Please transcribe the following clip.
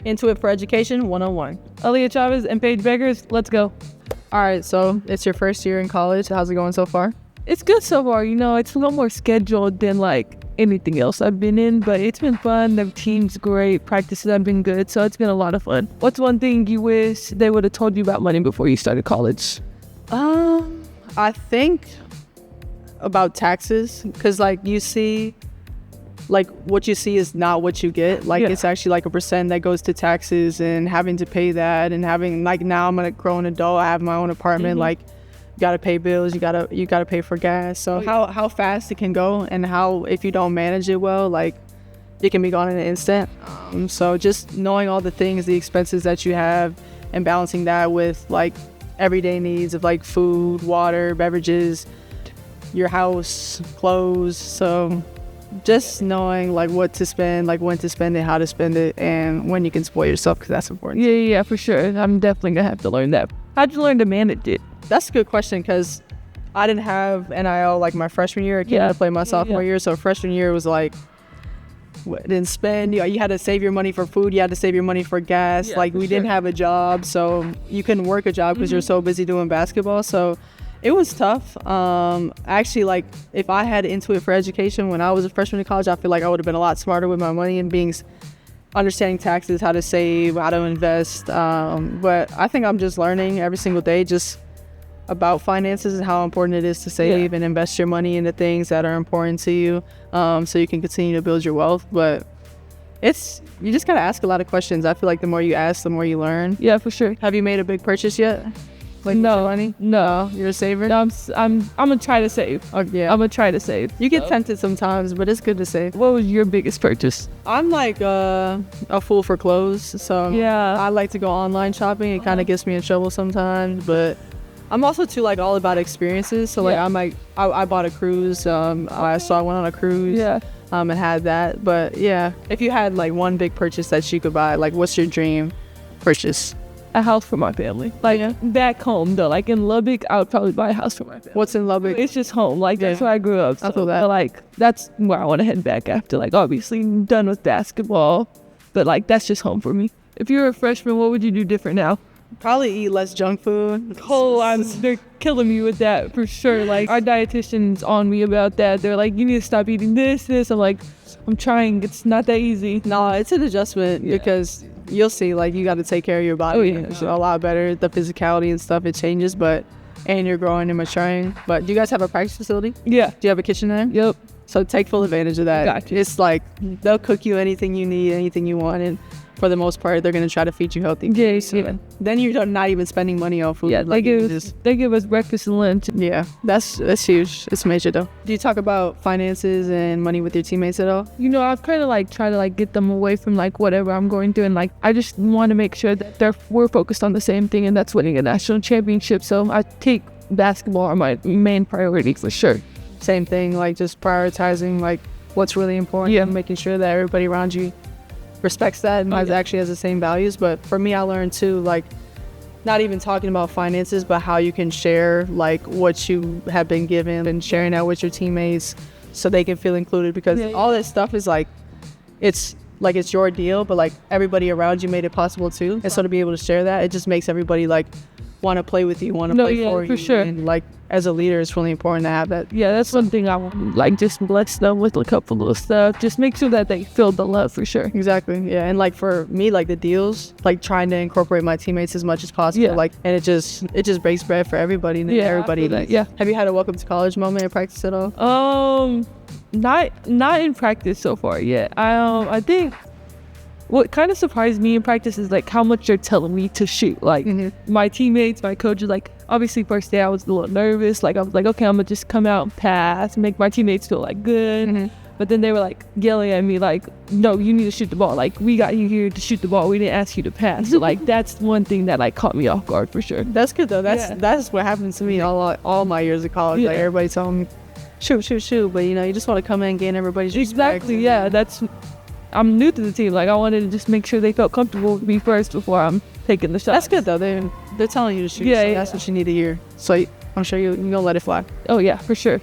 Into It for Education 101. Aaliyah Chavez and Paige Beggars, let's go. All right, so it's your first year in college. How's it going so far? It's good so far. It's a little more scheduled than like anything else I've been in, but it's been fun. The team's great. Practices have been good, so it's been a lot of fun. What's one thing you wish they would have told you about money before you started college? I think about taxes, because like you see, like what you see is not what you get. Like it's actually like a percent that goes to taxes, and having to pay that, and having like now I'm a grown adult. I have my own apartment. Like you gotta pay bills. You gotta pay for gas. So how fast it can go, and how if you don't manage it well, like it can be gone in an instant. So just knowing all the things, the expenses that you have, and balancing that with like everyday needs of like food, water, beverages, your house, clothes. So just knowing like what to spend, like when to spend it, how to spend it, and when you can spoil yourself, because that's important. Yeah, for sure. I'm definitely gonna have to learn that. How'd you learn to manage it? That's a good question, because I didn't have NIL like my freshman year. I came to play my sophomore year. So freshman year was like, didn't spend. You had to save your money for food. You had to save your money for gas. Like we didn't have a job, so you couldn't work a job because you're so busy doing basketball. So it was tough. Actually, like if I had Into It for Education when I was a freshman in college, I feel like I would have been a lot smarter with my money and understanding taxes, how to save, how to invest. But I think I'm just learning every single day just about finances and how important it is to save and invest your money into things that are important to you, so you can continue to build your wealth. But you just gotta ask a lot of questions. I feel like the more you ask, the more you learn. Yeah, for sure. Have you made a big purchase yet? Like no, money? No. You're a saver? No, I'm gonna try to save. Oh, yeah. I'm gonna try to save. You get tempted sometimes, but it's good to save. What was your biggest purchase? I'm like a fool for clothes, so I like to go online shopping. It kind of gets me in trouble sometimes, but I'm also too like all about experiences. So like I bought a cruise. So I went on a cruise. And had that. But yeah, if you had like one big purchase that you could buy, like what's your dream purchase? A house for my family. Like back home though, like in Lubbock, I would probably buy a house for my family. What's in Lubbock? It's just home. Like that's where I grew up. So, I feel that. But, like that's where I want to head back after. Like obviously done with basketball, but like that's just home for me. If you were a freshman, what would you do different now? Probably eat less junk food. They're killing me with that for sure. Like our dietitian's on me about that. They're like, you need to stop eating this. I'm like, I'm trying. It's not that easy. No, it's an adjustment because you'll see, like you got to take care of your body. It's a lot better. The physicality and stuff, it changes, and you're growing and maturing. But do you guys have a practice facility? Yeah. Do you have a kitchen there? Yep. So take full advantage of that. Gotcha. It's like they'll cook you anything you need, anything you want, and for the most part, they're gonna try to feed you healthy. Then you're not even spending money on food. Yeah, like they give us breakfast and lunch. Yeah, that's huge. It's major though. Do you talk about finances and money with your teammates at all? I've kind of like try to like get them away from like whatever I'm going through, and like I just want to make sure that we're focused on the same thing, and that's winning a national championship. So I take basketball as my main priority for sure. Same thing, like just prioritizing like what's really important and making sure that everybody around you respects that and actually has the same values. But for me, I learned too, like not even talking about finances, but how you can share like what you have been given and sharing that with your teammates so they can feel included, because all this stuff is like it's your deal, but like everybody around you made it possible too. And so to be able to share that, it just makes everybody like want to play with you, want to play for you. For sure. And like as a leader, it's really important to have that. Yeah, that's one thing I would like, just bless them with a couple of stuff. Just make sure that they feel the love for sure. Exactly. Yeah. And like for me, like the deals, like trying to incorporate my teammates as much as possible. Like, and it just breaks bread for everybody. And everybody. Have you had a welcome to college moment in practice at all? Not in practice so far yet. I think what kind of surprised me in practice is like how much they're telling me to shoot. Like my teammates, my coaches, like obviously first day I was a little nervous. Like I was like, okay, I'm gonna just come out and pass, make my teammates feel like good. But then they were like yelling at me like, no, you need to shoot the ball. Like we got you here to shoot the ball. We didn't ask you to pass. So like that's one thing that like caught me off guard for sure. That's good though. That's what happened to me all my years of college. Like everybody telling me shoot. But you just want to come in and gain everybody's respect. Exactly. Yeah. I'm new to the team. Like I wanted to just make sure they felt comfortable with me first before I'm taking the shot. That's good though. They're telling you to shoot. So that's what you need to hear. So I'm sure you're gonna let it fly. Oh yeah, for sure.